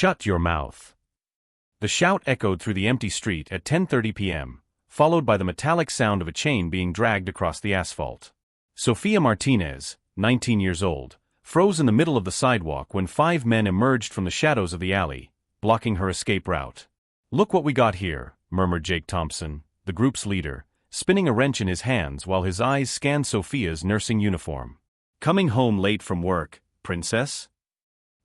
Shut your mouth. The shout echoed through the empty street at 10:30 p.m., followed by the metallic sound of a chain being dragged across the asphalt. Sofia Martinez, 19 years old, froze in the middle of the sidewalk when 5 men emerged from the shadows of the alley, blocking her escape route. "Look what we got here," murmured Jake Thompson, the group's leader, spinning a wrench in his hands while his eyes scanned Sofia's nursing uniform. "Coming home late from work, princess?"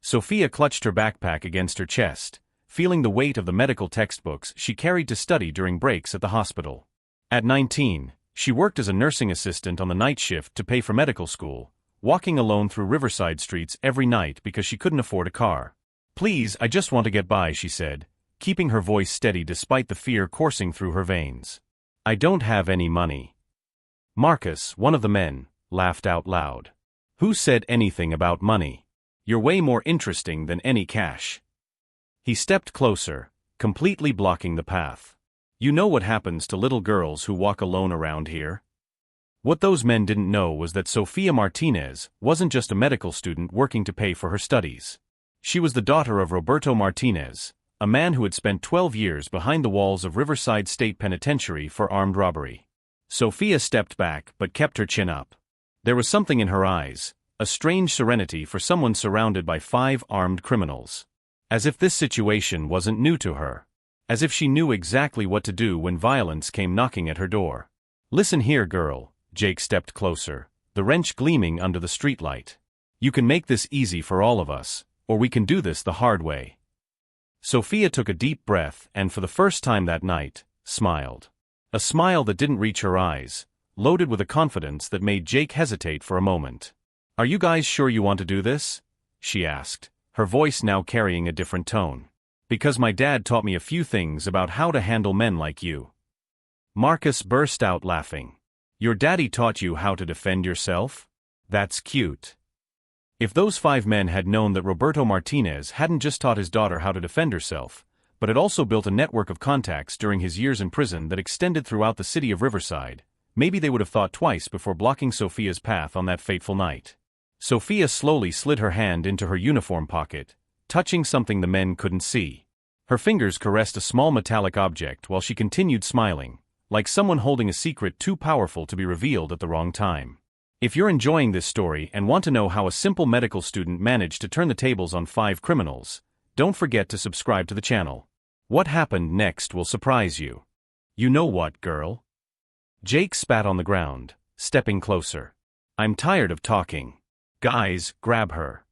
Sofia clutched her backpack against her chest, feeling the weight of the medical textbooks she carried to study during breaks at the hospital. At 19, she worked as a nursing assistant on the night shift to pay for medical school, walking alone through Riverside streets every night because she couldn't afford a car. "Please, I just want to get by," she said, keeping her voice steady despite the fear coursing through her veins. "I don't have any money." Marcus, one of the men, laughed out loud. "Who said anything about money? You're way more interesting than any cash." He stepped closer, completely blocking the path. "You know what happens to little girls who walk alone around here?" What those men didn't know was that Sofia Martinez wasn't just a medical student working to pay for her studies. She was the daughter of Roberto Martinez, a man who had spent 12 years behind the walls of Riverside State Penitentiary for armed robbery. Sofia stepped back but kept her chin up. There was something in her eyes, a strange serenity for someone surrounded by 5 armed criminals. As if this situation wasn't new to her. As if she knew exactly what to do when violence came knocking at her door. "Listen here, girl." Jake stepped closer, the wrench gleaming under the streetlight. "You can make this easy for all of us, or we can do this the hard way." Sofia took a deep breath and for the first time that night, smiled. A smile that didn't reach her eyes, loaded with a confidence that made Jake hesitate for a moment. "Are you guys sure you want to do this?" she asked, her voice now carrying a different tone. "Because my dad taught me a few things about how to handle men like you." Marcus burst out laughing. "Your daddy taught you how to defend yourself? That's cute." If those 5 men had known that Roberto Martinez hadn't just taught his daughter how to defend herself, but had also built a network of contacts during his years in prison that extended throughout the city of Riverside, maybe they would have thought twice before blocking Sofia's path on that fateful night. Sofia slowly slid her hand into her uniform pocket, touching something the men couldn't see. Her fingers caressed a small metallic object while she continued smiling, like someone holding a secret too powerful to be revealed at the wrong time. If you're enjoying this story and want to know how a simple medical student managed to turn the tables on 5 criminals, don't forget to subscribe to the channel. What happened next will surprise you. "You know what, girl?" Jake spat on the ground, stepping closer. "I'm tired of talking. Guys, grab her."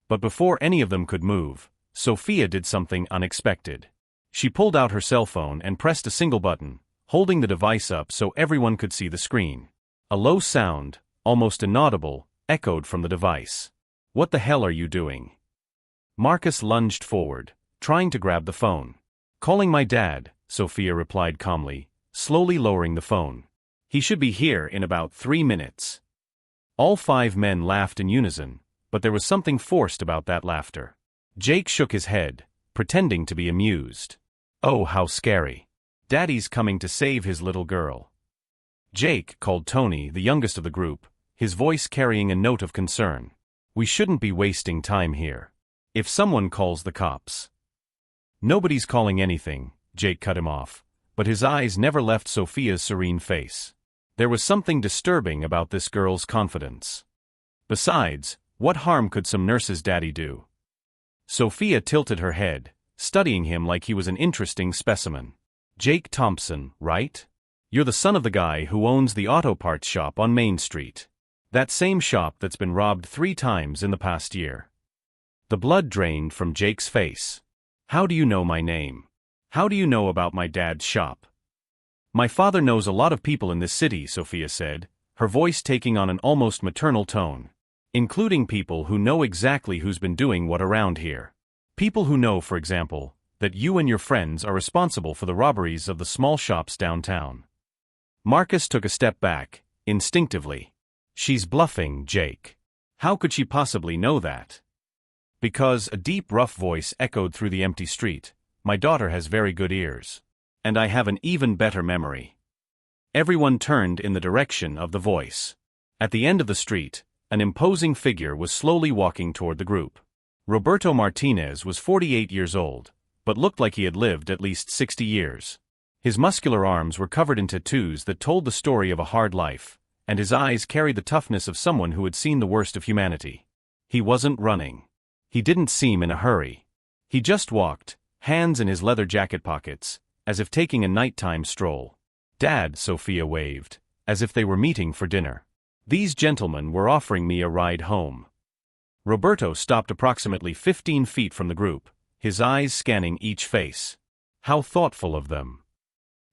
But before any of them could move, Sofia did something unexpected. She pulled out her cell phone and pressed a single button, holding the device up so everyone could see the screen. A low sound, almost inaudible, echoed from the device. "What the hell are you doing?" Marcus lunged forward, trying to grab the phone. "Calling my dad," Sofia replied calmly, slowly lowering the phone. "He should be here in about 3 minutes." All 5 men laughed in unison, but there was something forced about that laughter. Jake shook his head, pretending to be amused. "Oh, how scary. Daddy's coming to save his little girl." "Jake," called Tony, the youngest of the group, his voice carrying a note of concern. "We shouldn't be wasting time here. If someone calls the cops." "Nobody's calling anything," Jake cut him off, but his eyes never left Sofia's serene face. There was something disturbing about this girl's confidence. Besides, what harm could some nurse's daddy do? Sofia tilted her head, studying him like he was an interesting specimen. "Jake Thompson, right? You're the son of the guy who owns the auto parts shop on Main Street. That same shop that's been robbed 3 times in the past year." The blood drained from Jake's face. "How do you know my name? How do you know about my dad's shop?" "My father knows a lot of people in this city," Sofia said, her voice taking on an almost maternal tone. "Including people who know exactly who's been doing what around here. People who know, for example, that you and your friends are responsible for the robberies of the small shops downtown." Marcus took a step back, instinctively. "She's bluffing, Jake. How could she possibly know that?" "Because," a deep, rough voice echoed through the empty street, "my daughter has very good ears. And I have an even better memory." Everyone turned in the direction of the voice. At the end of the street, an imposing figure was slowly walking toward the group. Roberto Martinez was 48 years old, but looked like he had lived at least 60 years. His muscular arms were covered in tattoos that told the story of a hard life, and his eyes carried the toughness of someone who had seen the worst of humanity. He wasn't running. He didn't seem in a hurry. He just walked, hands in his leather jacket pockets, as if taking a nighttime stroll. "Dad," Sofia waved, as if they were meeting for dinner. "These gentlemen were offering me a ride home." Roberto stopped approximately 15 feet from the group, his eyes scanning each face. How thoughtful of them.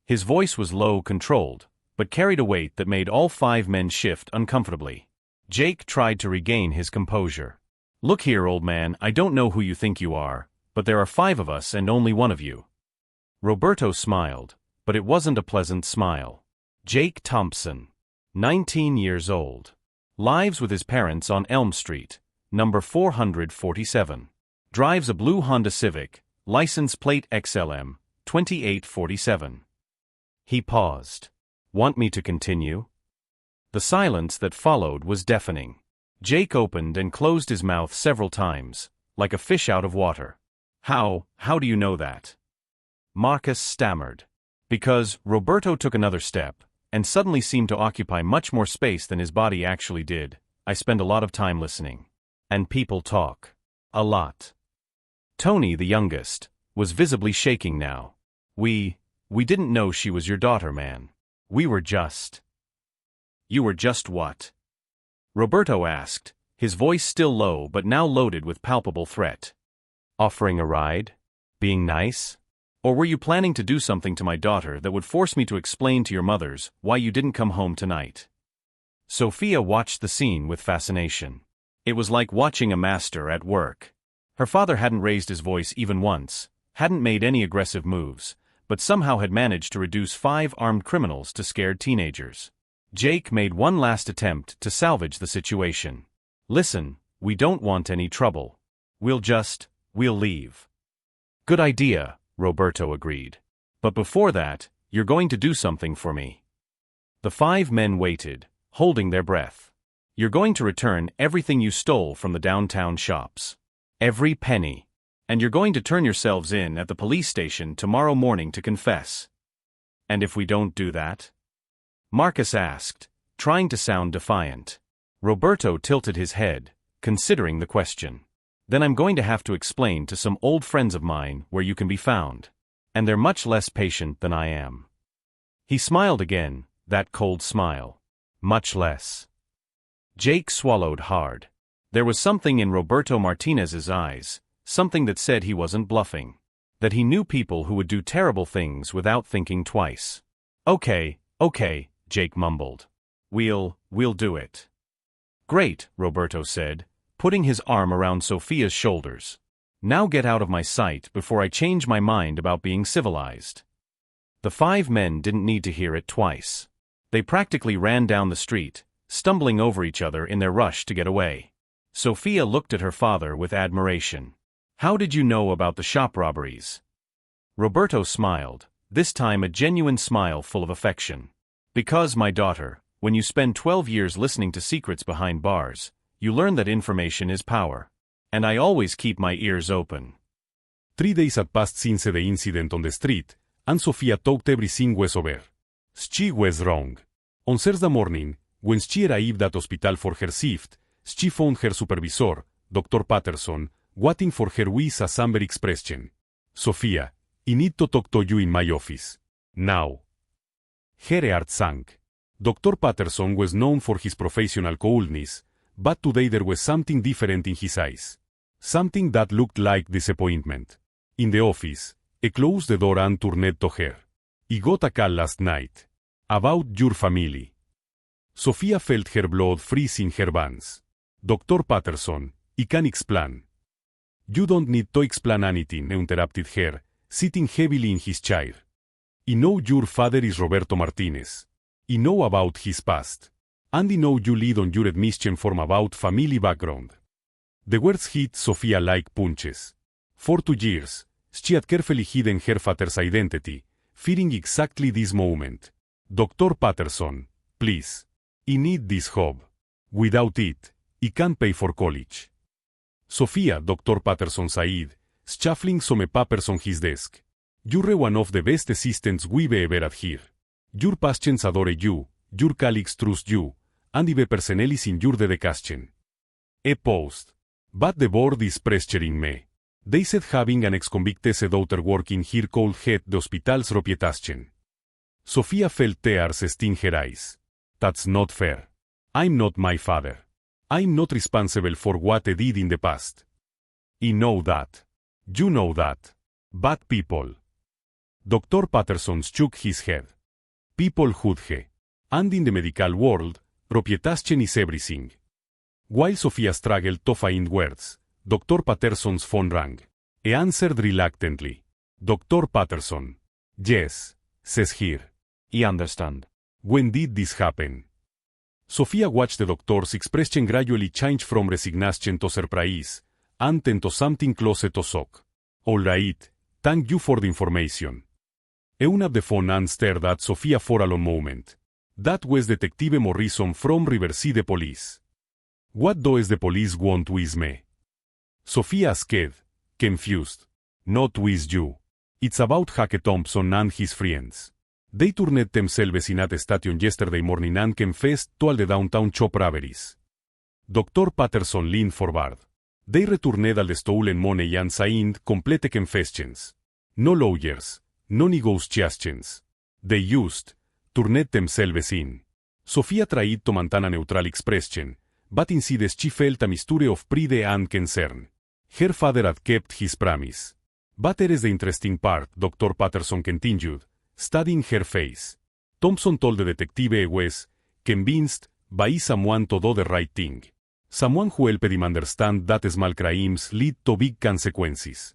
His voice was low, controlled, but carried a weight that made all 5 men shift uncomfortably. Jake tried to regain his composure. "Look here, old man, I don't know who you think you are, but there are 5 of us and only one of you." Roberto smiled, but it wasn't a pleasant smile. Jake Thompson, 19 years old. Lives with his parents on Elm Street, number 447. Drives a blue Honda Civic, license plate XLM, 2847. He paused. "Want me to continue?" The silence that followed was deafening. Jake opened and closed his mouth several times, like a fish out of water. How do you know that?" Marcus stammered. "Because," Roberto took another step, and suddenly seemed to occupy much more space than his body actually did. "I spend a lot of time listening. And people talk. A lot." Tony, the youngest, was visibly shaking now. We didn't know she was your daughter, man. We were just..." "You were just what?" Roberto asked, his voice still low but now loaded with palpable threat. "Offering a ride? Being nice? Or were you planning to do something to my daughter that would force me to explain to your mothers why you didn't come home tonight?" Sofia watched the scene with fascination. It was like watching a master at work. Her father hadn't raised his voice even once, hadn't made any aggressive moves, but somehow had managed to reduce 5 armed criminals to scared teenagers. Jake made one last attempt to salvage the situation. "Listen, we don't want any trouble. We'll leave." "Good idea," Roberto agreed. "But before that, you're going to do something for me." The 5 men waited, holding their breath. "You're going to return everything you stole from the downtown shops. Every penny. And you're going to turn yourselves in at the police station tomorrow morning to confess." "And if we don't do that?" Marcus asked, trying to sound defiant. Roberto tilted his head, considering the question. "Then I'm going to have to explain to some old friends of mine where you can be found. And they're much less patient than I am." He smiled again, that cold smile. "Much less." Jake swallowed hard. There was something in Roberto Martinez's eyes, something that said he wasn't bluffing. That he knew people who would do terrible things without thinking twice. Okay, Jake mumbled. We'll do it." "Great," Roberto said, putting his arm around Sofia's shoulders. "Now get out of my sight before I change my mind about being civilized." The 5 men didn't need to hear it twice. They practically ran down the street, stumbling over each other in their rush to get away. Sofia looked at her father with admiration. "How did you know about the shop robberies?" Roberto smiled, this time a genuine smile full of affection. "Because, my daughter, when you spend 12 years listening to secrets behind bars, you learn that information is power. And I always keep my ears open." 3 days had passed since the incident on the street, and Sofia thought everything was over. She was wrong. On Thursday morning, when she arrived at hospital for her shift, she found her supervisor, Dr. Patterson, waiting for her with a somber expression. "Sofia, I need to talk to you in my office. Now." Her heart sank. Dr. Patterson was known for his professional coolness, but today there was something different in his eyes. Something that looked like disappointment. In the office, he closed the door and turned to her. "I got a call last night. About your family." Sofia felt her blood freeze in her veins. "Dr. Patterson, I can explain." "You don't need to explain anything," interrupted her, sitting heavily in his chair. "I know your father is Roberto Martinez. I know about his past. And I know you lied on your admission form about family background." The words hit Sofia like punches. For 2 years, she had carefully hidden her father's identity, fearing exactly this moment. "Dr. Patterson, please. I need this job. Without it, I can't pay for college." Sofia, Dr. Patterson Said, shuffling some papers on his desk. You're one of the best assistants we've ever had here. Your patients adore you, your colleagues trust you, and the personnel is in your dedication. E post. But the board is pressuring me. They said having an ex-convict daughter working here could hurt the hospital's reputation. Sofia felt tears sting her eyes. That's not fair. I'm not my father. I'm not responsible for what I did in the past. I know that. You know that. Bad people. Dr. Patterson shook his head. People judge. And in the medical world, reputation is everything. While Sofia struggled to find words, Dr. Patterson's phone rang. He answered reluctantly. Dr. Patterson. Yes, says here. I understand. When did this happen? Sofia watched the doctor's expression gradually change from resignation to surprise, and then to something closer to shock. All right, thank you for the information. He hung up the phone and stared at Sofia for a long moment. That was Detective Morrison from Riverside Police. What does the police want with me? Sofia asked, confused. Not with you. It's about Hake Thompson and his friends. They turned themselves in at the station yesterday morning and confessed to all the downtown shop robberies. Dr. Patterson leaned forward. They returned all the stolen money and signed complete confessions. No lawyers, no negotiations. They used, turned themselves in. Sofia tried to maintain a neutral expression, but instead she felt a mixture of pride and concern. Her father had kept his promise. But here is the interesting part, Dr. Patterson continued, studying her face. Thompson told the detective he was convinced by someone to do the right thing. Someone who helped him understand that small crimes lead to big consequences.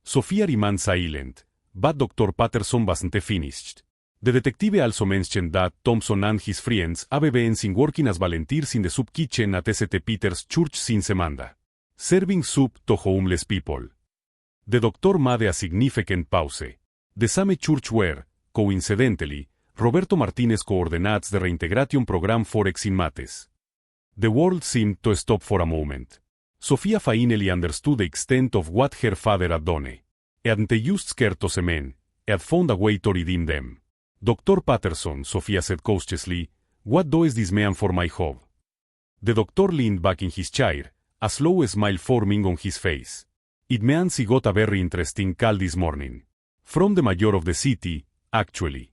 Sofia remained silent, but Dr. Patterson wasn't finished. The detective also mentioned that Thompson and his friends have been working as volunteers in the soup kitchen at St. Peter's Church since Amanda, serving soup to homeless people. The doctor made a significant pause. The same church where, coincidentally, Roberto Martinez coordinates the reintegration program for ex-inmates. The world seemed to stop for a moment. Sofia finally understood the extent of what her father had done. He hadn't used scarce men, he had found a way to redeem them. Dr. Patterson, Sofia said cautiously, what does this mean for my job? The doctor leaned back in his chair, a slow smile forming on his face. It means he got a very interesting call this morning. From the mayor of the city, actually.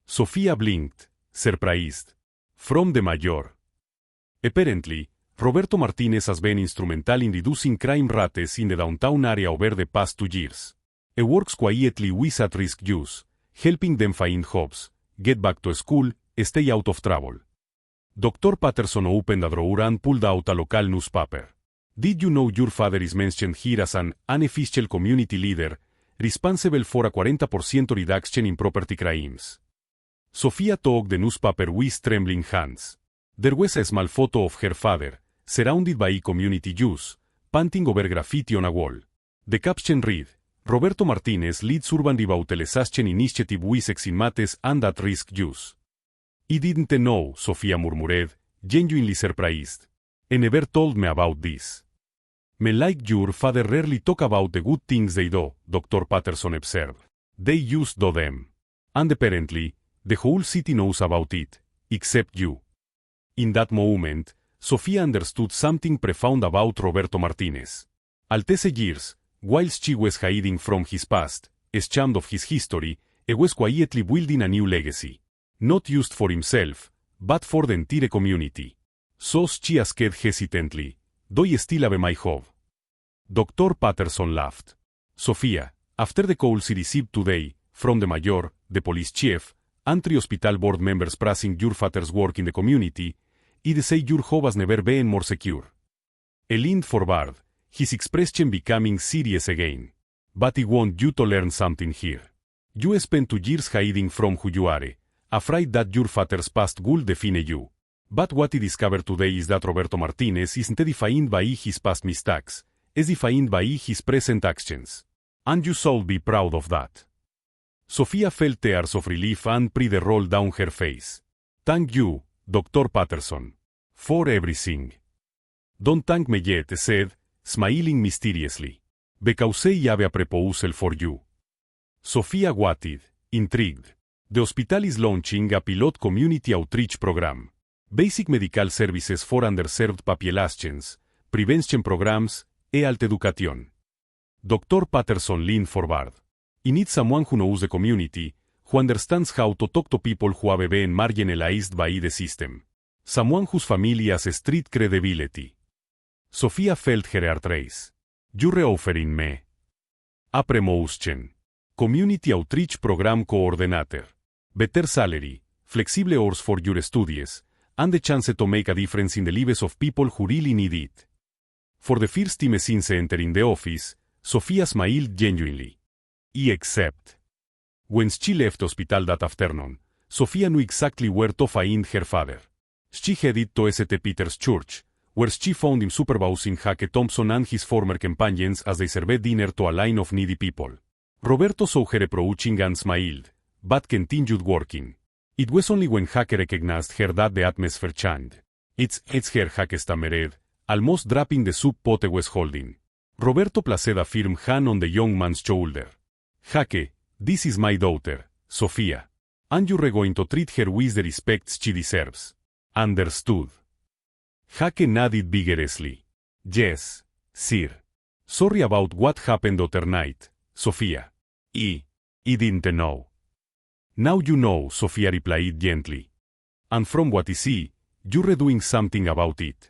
Sofia blinked, surprised. From the mayor. Apparently, Roberto Martinez has been instrumental in reducing crime rates in the downtown area over the past 2 years. He works quietly with at-risk youth, helping them find jobs, get back to school, stay out of trouble. Dr. Patterson opened a drawer and pulled out a local newspaper. Did you know your father is mentioned here as an unofficial community leader, responsible for a 40% reduction in property crimes? Sofia took the newspaper with trembling hands. There was a small photo of her father, surrounded by community youth, panting over graffiti on a wall. The caption read, Roberto Martinez leads urban revitalization initiative with ex-inmates and at-risk youth. I didn't know, Sofia murmured, genuinely surprised. He never told me about this. Men like your father rarely talk about the good things they do, Dr. Patterson observed. They used to do them. And apparently, the whole city knows about it, except you. In that moment, Sofia understood something profound about Roberto Martinez. All these years, whilst she was hiding from his past, ashamed of his history, he was quietly building a new legacy. Not used for himself, but for the entire community. So she asked hesitantly, do you still have my job? Dr. Patterson laughed. Sofia, after the calls he received today, from the mayor, the police chief, and 3 hospital board members praising your father's work in the community, I'd say your job has never been more secure. He leaned forward, his expression becoming serious again. But I want you to learn something here. You spent 2 years hiding from who you are, afraid that your father's past would define you. But what I discovered today is that Roberto Martinez isn't defined by his past mistakes, is defined by his present actions. And you should be proud of that. Sofia felt tears of relief and pride roll down her face. Thank you, Dr. Patterson. For everything. Don't thank me yet, he said, smiling mysteriously. Because I have a proposal for you. Sofia waited, intrigued. The hospital is launching a pilot community outreach program. Basic medical services for underserved populations, prevention programs, e alta educación. Dr. Patterson leaned forward. I need someone who knows the community, who understands how to talk to people who have been marginalized by the system. Someone whose family has street credibility. Sofia felt her heart race. You're offering me a promotion. Community Outreach Program Coordinator. Better salary, flexible hours for your studies, and the chance to make a difference in the lives of people who really need it. For the first time since entering the office, Sofia smiled genuinely. Except. When she left hospital that afternoon, Sofia knew exactly where to find her father. She headed to St. Peter's Church, where she found him supervising Hake Thompson and his former companions as they served dinner to a line of needy people. Roberto saw her approaching and smiled, but continued working. It was only when Hake recognized her that the atmosphere changed. It's her, Hake stammered, almost dropping the soup pot he was holding. Roberto placed a firm hand on the young man's shoulder. Hake, this is my daughter, Sofia. And you're going to treat her with the respect she deserves. Understood. Hake nodded vigorously. Yes, sir. Sorry about what happened other night, Sofia. I didn't know. Now you know, Sofia replied gently. And from what I see, you're doing something about it.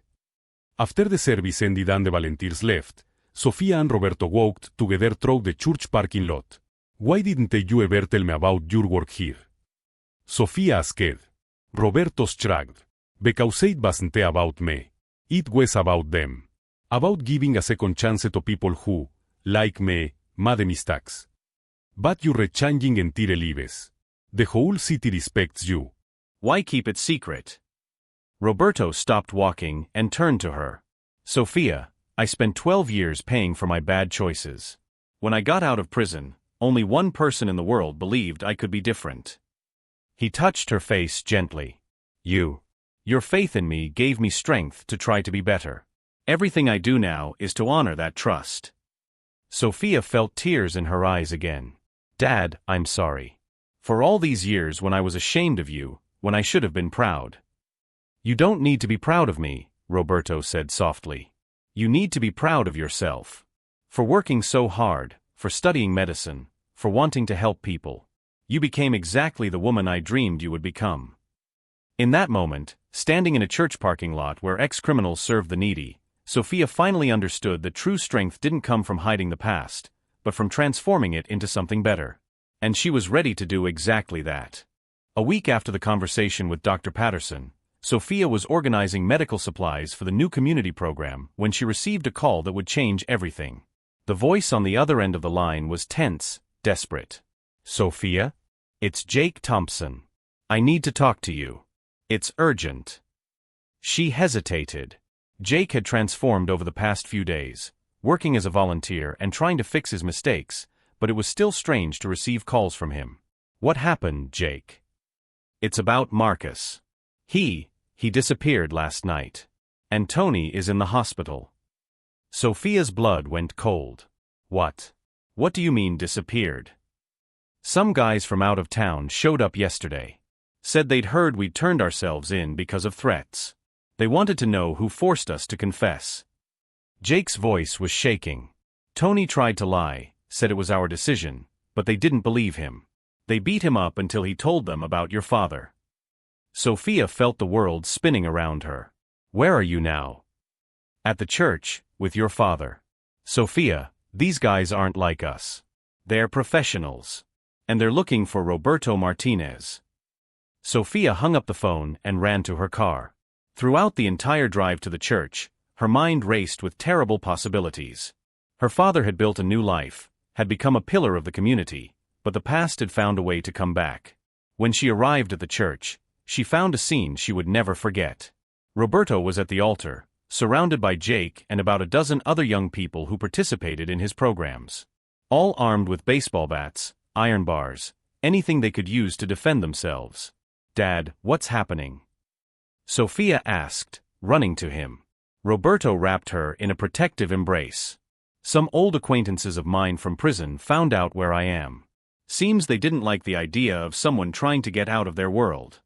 After the service ended and the volunteers left, Sofia and Roberto walked together through the church parking lot. Why didn't you ever tell me about your work here? Sofia asked. Roberto shrugged. Because it wasn't about me. It was about them. About giving a second chance to people who, like me, made mistakes. But you're changing entire lives. The whole city respects you. Why keep it secret? Roberto stopped walking and turned to her. Sofia, I spent 12 years paying for my bad choices. When I got out of prison, only one person in the world believed I could be different. He touched her face gently. Your faith in me gave me strength to try to be better. Everything I do now is to honor that trust. Sofia felt tears in her eyes again. Dad, I'm sorry. For all these years when I was ashamed of you, when I should have been proud. You don't need to be proud of me, Roberto said softly. You need to be proud of yourself. For working so hard, for studying medicine, for wanting to help people. You became exactly the woman I dreamed you would become. In that moment, standing in a church parking lot where ex-criminals served the needy, Sofia finally understood that true strength didn't come from hiding the past, but from transforming it into something better. And she was ready to do exactly that. A week after the conversation with Dr. Patterson, Sofia was organizing medical supplies for the new community program when she received a call that would change everything. The voice on the other end of the line was tense, desperate. Sofia? It's Jake Thompson. I need to talk to you. It's urgent. She hesitated. Jake had transformed over the past few days, working as a volunteer and trying to fix his mistakes, but it was still strange to receive calls from him. What happened, Jake? It's about Marcus. He disappeared last night. And Tony is in the hospital. Sofia's blood went cold. What? What do you mean disappeared? Some guys from out of town showed up yesterday. Said they'd heard we'd turned ourselves in because of threats. They wanted to know who forced us to confess. Jake's voice was shaking. Tony tried to lie, said it was our decision, but they didn't believe him. They beat him up until he told them about your father. Sofia felt the world spinning around her. Where are you now? At the church, with your father. Sofia, these guys aren't like us. They're professionals. And they're looking for Roberto Martinez. Sofia hung up the phone and ran to her car. Throughout the entire drive to the church, her mind raced with terrible possibilities. Her father had built a new life, had become a pillar of the community, but the past had found a way to come back. When she arrived at the church, she found a scene she would never forget. Roberto was at the altar, surrounded by Jake and about a dozen other young people who participated in his programs. All armed with baseball bats, iron bars, anything they could use to defend themselves. Dad, what's happening? Sofia asked, running to him. Roberto wrapped her in a protective embrace. Some old acquaintances of mine from prison found out where I am. Seems they didn't like the idea of someone trying to get out of their world.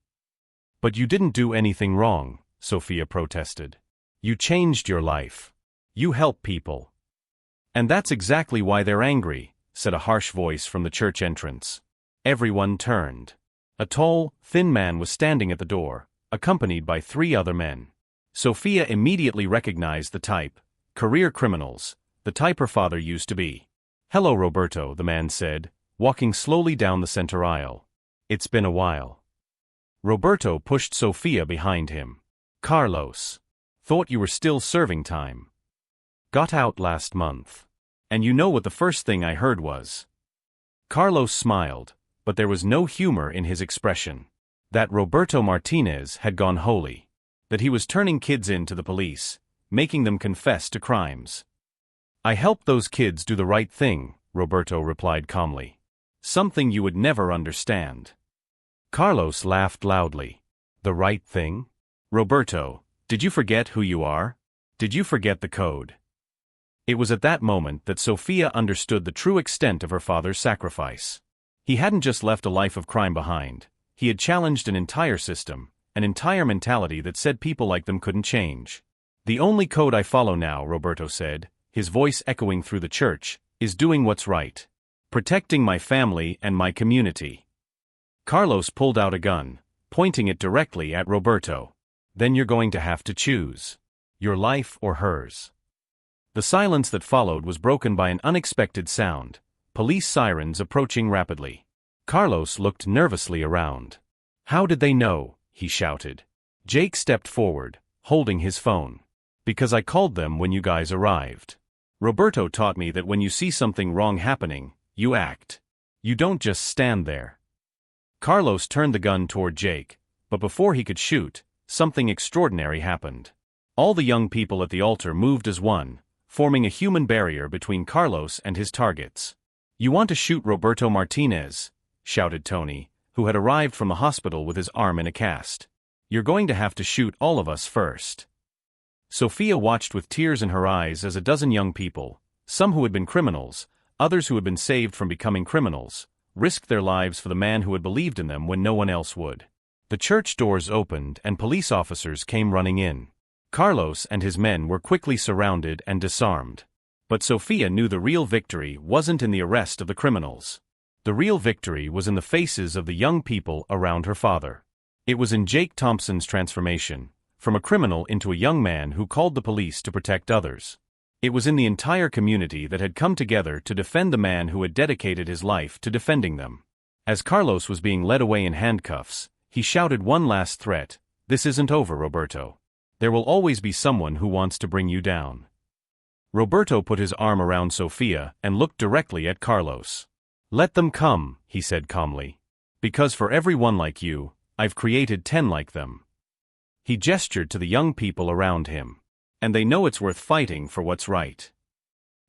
But you didn't do anything wrong, Sofia protested. You changed your life. You help people. And that's exactly why they're angry, said a harsh voice from the church entrance. Everyone turned. A tall, thin man was standing at the door, accompanied by 3 other men. Sofia immediately recognized the type, career criminals, the type her father used to be. "Hello, Roberto," the man said, walking slowly down the center aisle. "It's been a while." Roberto pushed Sofia behind him. "Carlos. Thought you were still serving time. Got out last month. And you know what the first thing I heard was?" Carlos smiled, but there was no humor in his expression. That Roberto Martinez had gone holy. That he was turning kids in to the police, making them confess to crimes. "I helped those kids do the right thing," Roberto replied calmly. "Something you would never understand." Carlos laughed loudly. "The right thing? Roberto, did you forget who you are? Did you forget the code?" It was at that moment that Sofia understood the true extent of her father's sacrifice. He hadn't just left a life of crime behind. He had challenged an entire system, an entire mentality that said people like them couldn't change. "The only code I follow now," Roberto said, his voice echoing through the church, "is doing what's right. Protecting my family and my community." Carlos pulled out a gun, pointing it directly at Roberto. "Then you're going to have to choose. Your life or hers." The silence that followed was broken by an unexpected sound, police sirens approaching rapidly. Carlos looked nervously around. "How did they know?" he shouted. Jake stepped forward, holding his phone. "Because I called them when you guys arrived. Roberto taught me that when you see something wrong happening, you act. You don't just stand there." Carlos turned the gun toward Jake, but before he could shoot, something extraordinary happened. All the young people at the altar moved as one, forming a human barrier between Carlos and his targets. "You want to shoot Roberto Martinez?" shouted Tony, who had arrived from the hospital with his arm in a cast. "You're going to have to shoot all of us first." Sofia watched with tears in her eyes as a dozen young people, some who had been criminals, others who had been saved from becoming criminals, risked their lives for the man who had believed in them when no one else would. The church doors opened and police officers came running in. Carlos and his men were quickly surrounded and disarmed. But Sofia knew the real victory wasn't in the arrest of the criminals. The real victory was in the faces of the young people around her father. It was in Jake Thompson's transformation, from a criminal into a young man who called the police to protect others. It was in the entire community that had come together to defend the man who had dedicated his life to defending them. As Carlos was being led away in handcuffs, he shouted one last threat: "This isn't over, Roberto. There will always be someone who wants to bring you down." Roberto put his arm around Sofia and looked directly at Carlos. "Let them come," he said calmly. "Because for every one like you, I've created 10 like them." He gestured to the young people around him. "And they know it's worth fighting for what's right."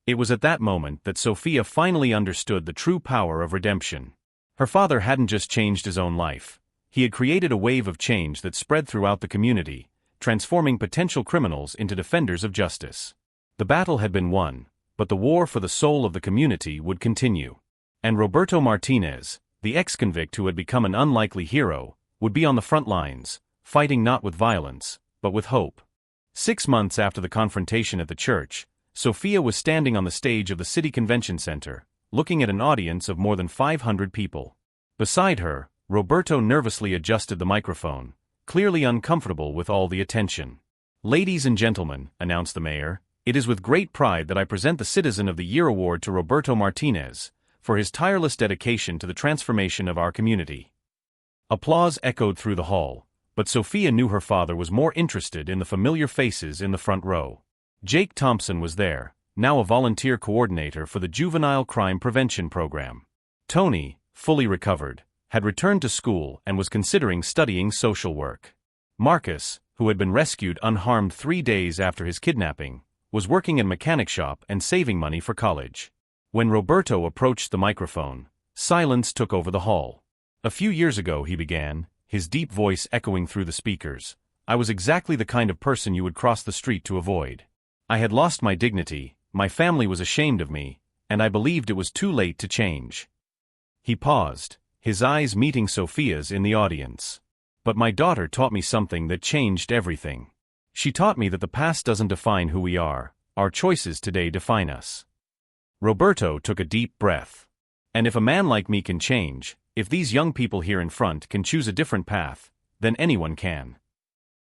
It was at that moment that Sofia finally understood the true power of redemption. Her father hadn't just changed his own life. He had created a wave of change that spread throughout the community, transforming potential criminals into defenders of justice. The battle had been won, but the war for the soul of the community would continue. And Roberto Martinez, the ex-convict who had become an unlikely hero, would be on the front lines, fighting not with violence, but with hope. 6 months after the confrontation at the church, Sofia was standing on the stage of the city convention center, looking at an audience of more than 500 people. Beside her, Roberto nervously adjusted the microphone, clearly uncomfortable with all the attention. "Ladies and gentlemen," announced the mayor, "it is with great pride that I present the Citizen of the Year award to Roberto Martinez, for his tireless dedication to the transformation of our community." Applause echoed through the hall, but Sofia knew her father was more interested in the familiar faces in the front row. Jake Thompson was there, now a volunteer coordinator for the Juvenile Crime Prevention Program. Tony, fully recovered, had returned to school and was considering studying social work. Marcus, who had been rescued unharmed 3 days after his kidnapping, was working in a mechanic shop and saving money for college. When Roberto approached the microphone, silence took over the hall. "A few years ago," he began, his deep voice echoing through the speakers, I was exactly the kind of person you would cross the street to avoid. I had lost my dignity, my family was ashamed of me, and I believed it was too late to change. He paused, his eyes meeting Sofia's in the audience. But my daughter taught me something that changed everything. She taught me that the past doesn't define who we are, our choices today define us. Roberto took a deep breath. And if a man like me can change, if these young people here in front can choose a different path, then anyone can.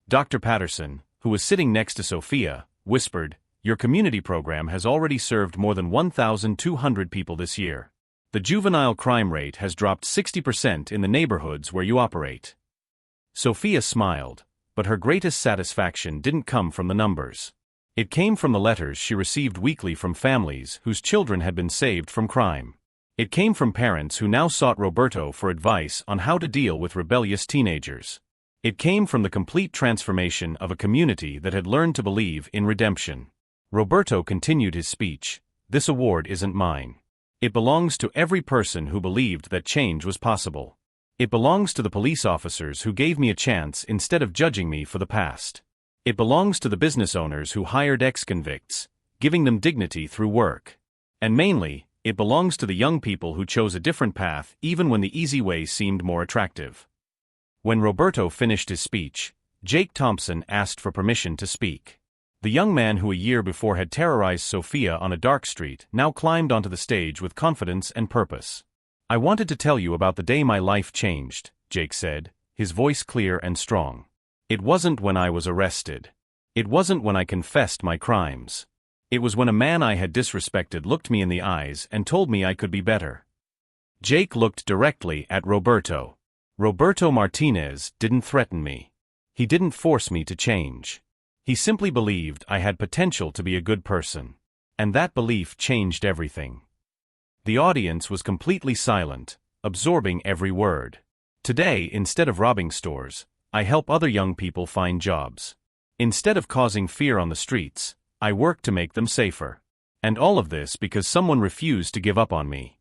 Dr. Patterson, who was sitting next to Sofia, whispered, "Your community program has already served more than 1,200 people this year. The juvenile crime rate has dropped 60% in the neighborhoods where you operate." Sofia smiled, but her greatest satisfaction didn't come from the numbers. It came from the letters she received weekly from families whose children had been saved from crime. It came from parents who now sought Roberto for advice on how to deal with rebellious teenagers. It came from the complete transformation of a community that had learned to believe in redemption. Roberto continued his speech. "This award isn't mine. It belongs to every person who believed that change was possible. It belongs to the police officers who gave me a chance instead of judging me for the past. It belongs to the business owners who hired ex-convicts, giving them dignity through work. And mainly, it belongs to the young people who chose a different path even when the easy way seemed more attractive." When Roberto finished his speech, Jake Thompson asked for permission to speak. The young man who a year before had terrorized Sofia on a dark street now climbed onto the stage with confidence and purpose. "I wanted to tell you about the day my life changed," Jake said, his voice clear and strong. "It wasn't when I was arrested. It wasn't when I confessed my crimes. It was when a man I had disrespected looked me in the eyes and told me I could be better." Jake looked directly at Roberto. Roberto Martinez didn't threaten me. He didn't force me to change. He simply believed I had potential to be a good person. And that belief changed everything. The audience was completely silent, absorbing every word. "Today, instead of robbing stores, I help other young people find jobs. Instead of causing fear on the streets, I work to make them safer. And all of this because someone refused to give up on me."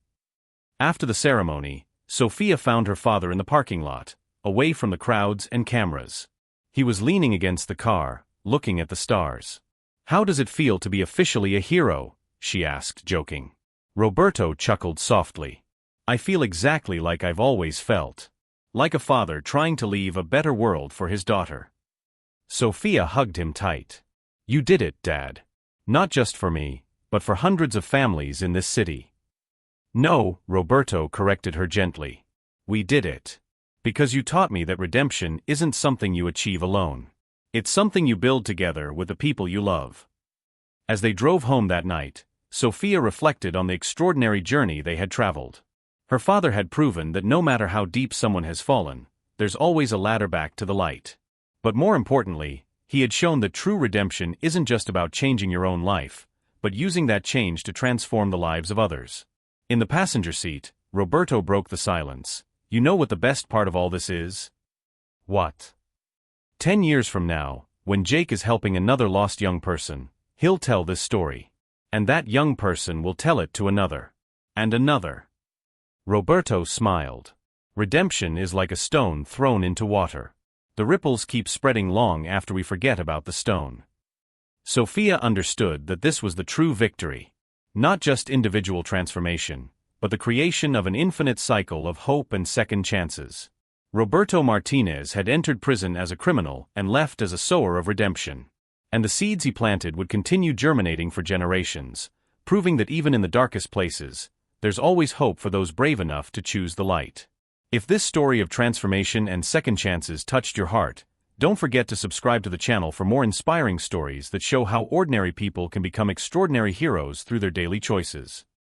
After the ceremony, Sofia found her father in the parking lot, away from the crowds and cameras. He was leaning against the car, looking at the stars. "How does it feel to be officially a hero?" she asked, joking. Roberto chuckled softly. "I feel exactly like I've always felt. Like a father trying to leave a better world for his daughter." Sofia hugged him tight. "You did it, Dad. Not just for me, but for hundreds of families in this city." "No," Roberto corrected her gently. "We did it. Because you taught me that redemption isn't something you achieve alone. It's something you build together with the people you love." As they drove home that night, Sofia reflected on the extraordinary journey they had traveled. Her father had proven that no matter how deep someone has fallen, there's always a ladder back to the light. But more importantly, he had shown that true redemption isn't just about changing your own life, but using that change to transform the lives of others. In the passenger seat, Roberto broke the silence. "You know what the best part of all this is?" "What?" 10 years from now, when Jake is helping another lost young person, he'll tell this story. And that young person will tell it to another. And another. Roberto smiled. Redemption is like a stone thrown into water. The ripples keep spreading long after we forget about the stone. Sofia understood that this was the true victory. Not just individual transformation, but the creation of an infinite cycle of hope and second chances. Roberto Martinez had entered prison as a criminal and left as a sower of redemption. And the seeds he planted would continue germinating for generations, proving that even in the darkest places, there's always hope for those brave enough to choose the light. If this story of transformation and second chances touched your heart, don't forget to subscribe to the channel for more inspiring stories that show how ordinary people can become extraordinary heroes through their daily choices.